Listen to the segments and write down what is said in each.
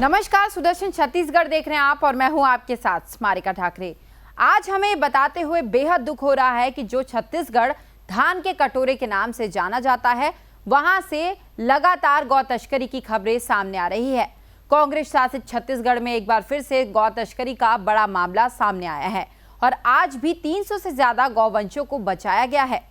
नमस्कार, सुदर्शन छत्तीसगढ़ देख रहे हैं आप और मैं हूं आपके साथ स्मारिका ठाकरे। आज हमें बताते हुए बेहद दुख हो रहा है कि जो छत्तीसगढ़ धान के कटोरे के नाम से जाना जाता है, वहां से लगातार गौ तस्करी की खबरें सामने आ रही है। कांग्रेस शासित छत्तीसगढ़ में एक बार फिर से गौ तस्करी का बड़ा मामला सामने आया है और आज भी 300 से ज्यादा गौवंशों को बचाया गया है।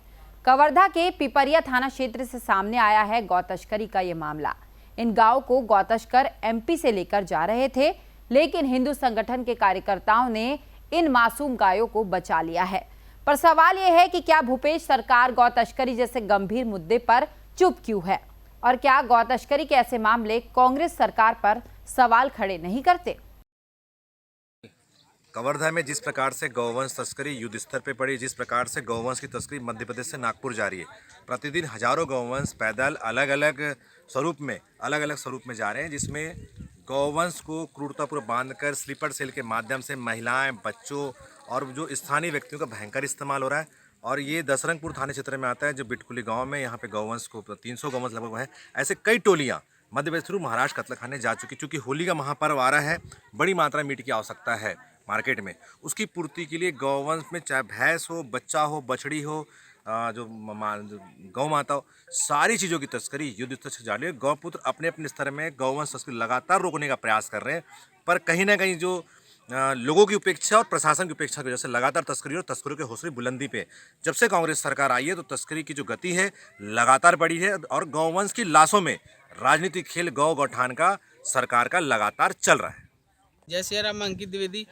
कवर्धा के पिपरिया थाना क्षेत्र से सामने आया है गौ तस्करी का ये मामला। इन गांव को गौ तस्कर एमपी से लेकर जा रहे थे, लेकिन हिंदू संगठन के कार्यकर्ताओं ने इन मासूम गायों को बचा लिया है। पर सवाल यह है कि क्या भूपेश सरकार गौ तस्करी जैसे गंभीर मुद्दे पर चुप क्यों है और क्या गौ तस्करी के ऐसे मामले कांग्रेस सरकार पर सवाल खड़े नहीं करते। कवर्धा में जिस प्रकार से गौवंश तस्करी युद्ध स्तर पर पड़ी, जिस प्रकार से गौवंश की तस्करी मध्य प्रदेश से नागपुर जा रही है, प्रतिदिन हजारों गौवंश पैदल अलग अलग स्वरूप में जा रहे हैं, जिसमें गौवंश को क्रूरतापूर्वक बांधकर स्लीपर सेल के माध्यम से महिलाएं, बच्चों और जो स्थानीय व्यक्तियों का भयंकर इस्तेमाल हो रहा है। और ये दसरंगपुर थाने क्षेत्र में आता है, जो बिटकुली गाँव में यहाँ पे गौवंश को 300 गौवंश लगभग है। ऐसे कई टोलियाँ मध्य प्रदेश थ्रू महाराष्ट्र कत्ल खाने जा चुकी। चूँकि होली का महापर्व आ रहा है, बड़ी मात्रा में मीट की आवश्यकता है मार्केट में। उसकी पूर्ति के लिए गौवंश में चाहे भैंस हो, बच्चा हो, बछड़ी हो, जो गौ माता हो, सारी चीज़ों की तस्करी युद्ध स्तर से जारी है। गौपुत्र अपने अपने स्तर में गौवंश तस्करी लगातार रोकने का प्रयास कर रहे हैं, पर कहीं ना कहीं जो लोगों की उपेक्षा और प्रशासन की उपेक्षा की वजह से लगातार तस्करी और तस्करों के हौसले बुलंदी पे जब से कांग्रेस सरकार आई है, तो तस्करी की जो गति है लगातार बढ़ी है और गौवंश की लाशों में राजनीतिक खेल गौठान का सरकार का लगातार चल रहा है। जय श्री राम। अंकित द्विवेदी।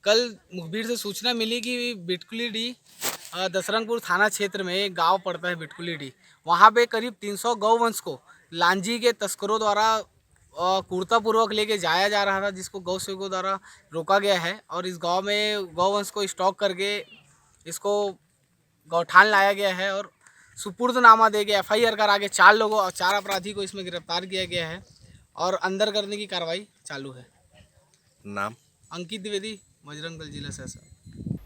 कल मुखबिर से सूचना मिली कि बिटकुलीडीह दसरंगपुर थाना क्षेत्र में एक गांव पड़ता है बिटकुलीडीह, वहां पे करीब 300 गौवंश को लांजी के तस्करों द्वारा क्रूरतापूर्वक लेके जाया जा रहा था, जिसको गौ सेवकों द्वारा रोका गया है। और इस गांव में गौवंश को स्टॉक करके इसको गौठान लाया गया है और सुपुर्दनामा दे के FIR कर आगे 4 लोगों और 4 अपराधी को इसमें गिरफ्तार किया गया है और अंदर करने की कार्रवाई चालू है। नाम अंकित द्विवेदी, बजरंग दल जिला सहसा।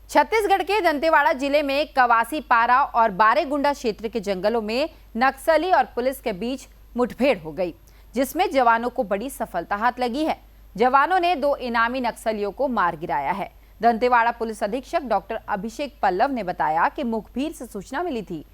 छत्तीसगढ़ के दंतेवाड़ा जिले में कवासी पारा और बारेगुंडा क्षेत्र के जंगलों में नक्सली और पुलिस के बीच मुठभेड़ हो गई, जिसमें जवानों को बड़ी सफलता हाथ लगी है। जवानों ने 2 इनामी नक्सलियों को मार गिराया है। दंतेवाड़ा पुलिस अधीक्षक डॉक्टर अभिषेक पल्लव ने बताया कि मुखबिर से सूचना मिली थी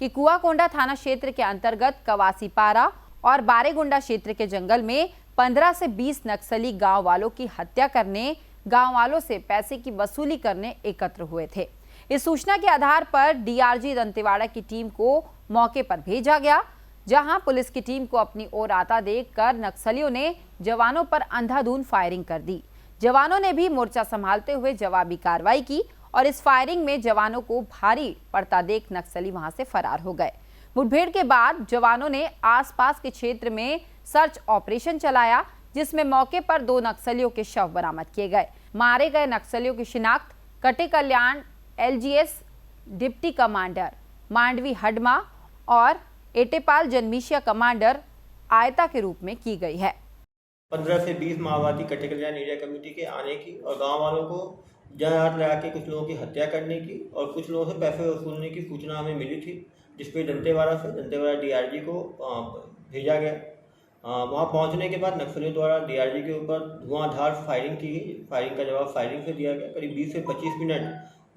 कि कुआकोंडा थाना क्षेत्र के अंतर्गत कवासी पारा और बारेगुंडा क्षेत्र के जंगल में 15 से 20 नक्सली गांव वालों की हत्या करने, गांव वालों से पैसे की वसूली करने एकत्र हुए थे। इस सूचना के आधार पर DRG दंतेवाड़ा की टीम को मौके पर भेजा गया, जहां पुलिस की टीम को अपनी ओर आता देखकर नक्सलियों ने जवानों पर अंधाधुंध फायरिंग कर दी। जवानों ने भी मोर्चा संभालते हुए जवाबी कार्रवाई की और इस फायरिंग में जवानों को भारी पड़ता देख नक्सली वहां से फरार हो गए। मुठभेड़ के बाद जवानों ने आसपास के क्षेत्र में सर्च ऑपरेशन चलाया, जिसमें मौके पर 2 नक्सलियों के शव बरामद किए गए। मारे गए नक्सलियों की शिनाख्त कटे कल्याण LGS deputy commander Mandvi Hadma और एटेपाल जनमिशिया कमांडर आयता के रूप में की गई है। 15 से 20 माओवादी कटे कल्याण एरिया कमेटी के आने की और गांव वालों को जहां लगा के कुछ लोगों की हत्या करने की और कुछ लोगों से पैसे वसूलने की सूचना हमें मिली थी, जिसपे दंतेवाड़ा DRG को भेजा गया। वहां पहुंचने के बाद नक्सलियों द्वारा DRG के ऊपर धुआंधार फायरिंग की गई। फायरिंग का जवाब फायरिंग से दिया गया। करीब 20 से 25 मिनट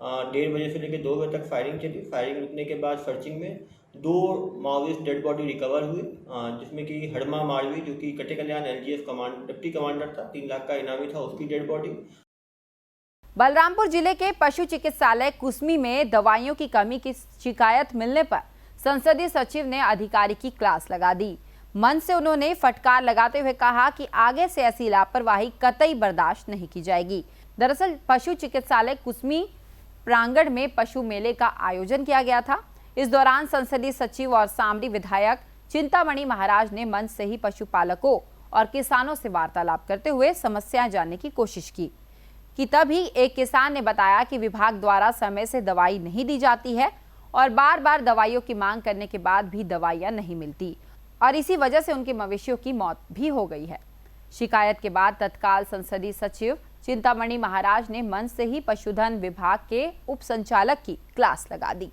1:30 बजे से लेकर 2 बजे तक फायरिंग चली। फायरिंग रुकने के बाद सर्चिंग में 2 माओविस्ट डेड बॉडी रिकवर हुई, जिसमें कि हडमा मालवी, जो कि कटे कल्याण LGS डिप्टी कमांडर था, 3 लाख का इनामी था, उसकी डेड बॉडी। बलरामपुर जिले के पशु चिकित्सालय कुसमी में दवाइयों की कमी की शिकायत मिलने पर संसदीय सचिव ने अधिकारी की क्लास लगा दी। मन से उन्होंने फटकार लगाते हुए कहा कि आगे से ऐसी लापरवाही कतई बर्दाश्त नहीं की जाएगी। दरअसल पशु चिकित्सालय कुसमी प्रांगण में पशु मेले का आयोजन किया गया था। इस दौरान संसदीय सचिव और सामरी विधायक चिंतामणि महाराज ने मंच से ही पशुपालकों और किसानों से वार्तालाप करते हुए समस्याएं जानने की कोशिश की कि तभी एक किसान ने बताया कि विभाग द्वारा समय से दवाई नहीं दी जाती है और बार बार दवाइयों की मांग करने के बाद भी दवाइयां नहीं मिलती और इसी वजह से उनके मवेशियों की मौत भी हो गई है। शिकायत के बाद तत्काल संसदीय सचिव चिंतामणि महाराज ने मंच से ही पशुधन विभाग के उप संचालक की क्लास लगा दी।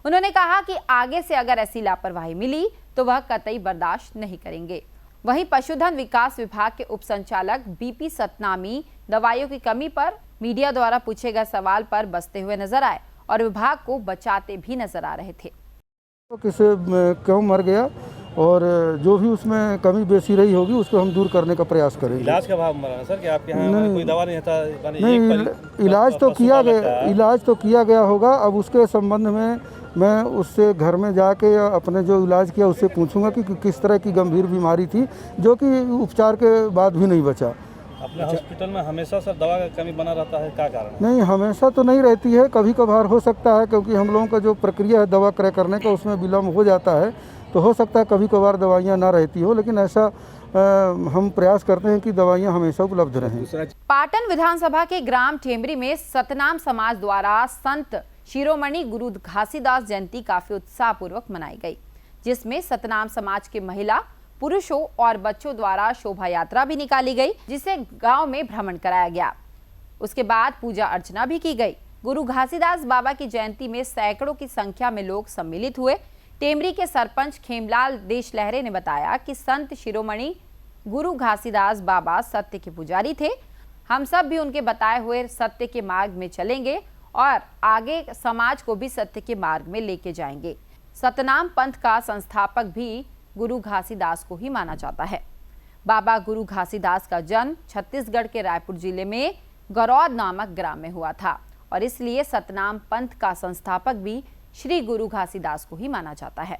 उन्होंने कहा कि आगे से अगर ऐसी लापरवाही मिली तो वह कतई बर्दाश्त नहीं करेंगे वहीं पशुधन विकास विभाग के उप संचालक बीपी सतनामी दवाइयों की कमी पर मीडिया द्वारा पूछे गए सवाल पर बसते हुए नजर आए और विभाग को बचाते भी नजर आ रहे थे। तो किसे क्यों मर गया और जो भी उसमें कमी बेसी रही होगी उसको हम दूर करने का प्रयास करेंगे। इलाज का भाव मरा सर कि आपके यहाँ कोई दवा नहीं था? नहीं, इलाज तो किया गया होगा। अब उसके संबंध में मैं उससे घर में जाके अपने जो इलाज किया उससे पूछूंगा कि किस तरह की गंभीर बीमारी थी जो कि उपचार के बाद भी नहीं बचा। अपने हॉस्पिटल में हमेशा सर दवा का कमी बना रहता है, क्या कारण? नहीं, हमेशा तो नहीं रहती है, कभी कभार हो सकता है, क्योंकि हम लोगों का जो प्रक्रिया है दवा क्रय करने का उसमें विलम्ब हो जाता है, तो हो सकता है कभी कभार दवाइयाँ ना रहती हो, लेकिन ऐसा हम प्रयास करते हैं कि दवाइयाँ हमेशा उपलब्ध रहें। पाटन विधानसभा के ग्राम टेमरी में सतनाम समाज द्वारा संत शिरोमणि गुरु घासीदास जयंती काफी उत्साहपूर्वक मनाई गई, जिसमें सतनाम समाज के महिला, पुरुषों और बच्चों द्वारा शोभा यात्रा भी निकाली गई, जिसे गांव में भ्रमण कराया गया। उसके बाद पूजा अर्चना भी की गई। गुरु घासीदास बाबा की जयंती में सैकड़ों की संख्या में लोग सम्मिलित हुए। टेमरी के सरपंच खेमलाल देशलहरे ने बताया कि संत शिरोमणि गुरु घासीदास बाबा सत्य के पुजारी थे। हम सब भी उनके बताए हुए सत्य के मार्ग में चलेंगे और आगे समाज को भी सत्य के मार्ग में लेके जाएंगे। सतनाम पंथ का संस्थापक भी गुरु घासीदास को ही माना जाता है। बाबा गुरु घासीदास का जन्म छत्तीसगढ़ के रायपुर जिले में गरौद नामक ग्राम में हुआ था और इसलिए सतनाम पंथ का संस्थापक भी श्री गुरु घासीदास को ही माना जाता है।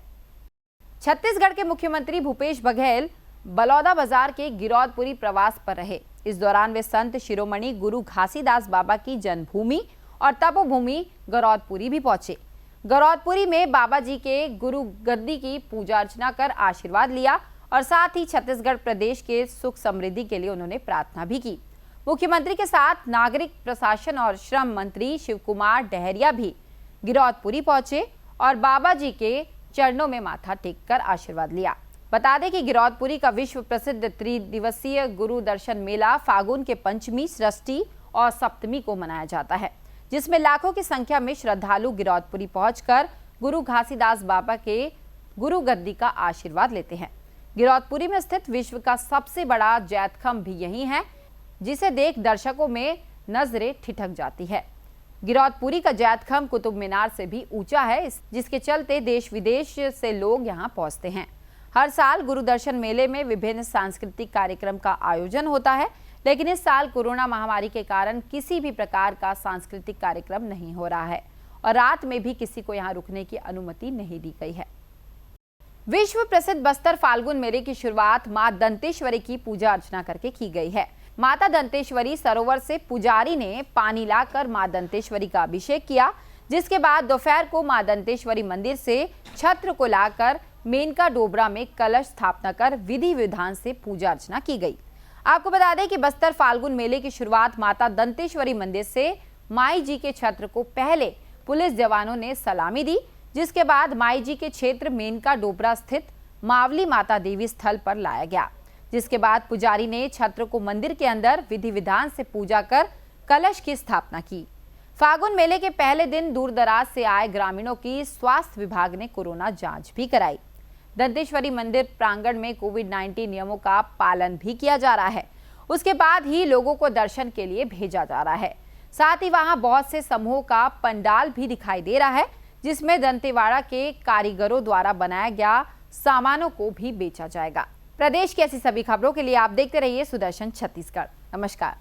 छत्तीसगढ़ के मुख्यमंत्री भूपेश बघेल बलौदा बाजार के गिरौदपुरी प्रवास पर रहे। इस दौरान वे संत शिरोमणि गुरु घासीदास बाबा की जन्मभूमि और तपोभूमि गरौदपुरी भी पहुंचे। गरौदपुरी में बाबा जी के गुरु गद्दी की पूजा अर्चना कर आशीर्वाद लिया और साथ ही छत्तीसगढ़ प्रदेश के सुख समृद्धि के लिए उन्होंने प्रार्थना भी की। मुख्यमंत्री के साथ नागरिक प्रशासन और श्रम मंत्री शिवकुमार डहरिया भी गिरौदपुरी पहुंचे और बाबा जी के चरणों में माथा टेककर आशीर्वाद लिया। बता दें कि गिरौदपुरी का विश्व प्रसिद्ध त्रिदिवसीय गुरु दर्शन मेला फागुन के पंचमी, षष्ठी और सप्तमी को मनाया जाता है, जिसमें लाखों की संख्या में श्रद्धालु गिरौदपुरी पहुंचकर गुरु घासीदास बाबा के गुरु गद्दी का आशीर्वाद लेते हैं। गिरौदपुरी में स्थित विश्व का सबसे बड़ा जैतखंभ भी यही है, जिसे देख दर्शकों में नजरें ठिठक जाती है। गिरौदपुरी का जैतखंभ कुतुब मीनार से भी ऊंचा है, जिसके चलते देश विदेश से लोग यहां पहुंचते हैं। हर साल गुरु दर्शन मेले में विभिन्न सांस्कृतिक कार्यक्रम का आयोजन होता है, लेकिन इस साल कोरोना महामारी के कारण किसी भी प्रकार का सांस्कृतिक कार्यक्रम नहीं हो रहा है और रात में भी किसी को यहां रुकने की अनुमति नहीं दी गई है। विश्व प्रसिद्ध बस्तर फाल्गुन मेले की शुरुआत मां दंतेश्वरी की पूजा अर्चना करके की गई है। माता दंतेश्वरी सरोवर से पुजारी ने पानी लाकर मां दंतेश्वरी का अभिषेक किया, जिसके बाद दोपहर को मां दंतेश्वरी मंदिर से छत्र को लाकर मेनका डोबरा में कलश स्थापना कर विधि विधान से पूजा अर्चना की गई। आपको बता दें कि बस्तर फाल्गुन मेले की शुरुआत माता दंतेश्वरी मंदिर से माई जी के छत्र को पहले पुलिस जवानों ने सलामी दी, जिसके बाद माई जी के क्षेत्र मेनका डोबरा स्थित मावली माता देवी स्थल पर लाया गया, जिसके बाद पुजारी ने छत्र को मंदिर के अंदर विधि विधान से पूजा कर कलश की स्थापना की। फागुन मेले के पहले दिन दूर दराज से आए ग्रामीणों की स्वास्थ्य विभाग ने कोरोना जांच भी कराई। दंतेश्वरी मंदिर प्रांगण में कोविड-19 नियमों का पालन भी किया जा रहा है। उसके बाद ही लोगों को दर्शन के लिए भेजा जा रहा है। साथ ही वहां बहुत से समूहों का पंडाल भी दिखाई दे रहा है, जिसमें दंतेवाड़ा के कारीगरों द्वारा बनाया गया सामानों को भी बेचा जाएगा। प्रदेश की ऐसी सभी खबरों के लिए आप देखते रहिए सुदर्शन छत्तीसगढ़। नमस्कार।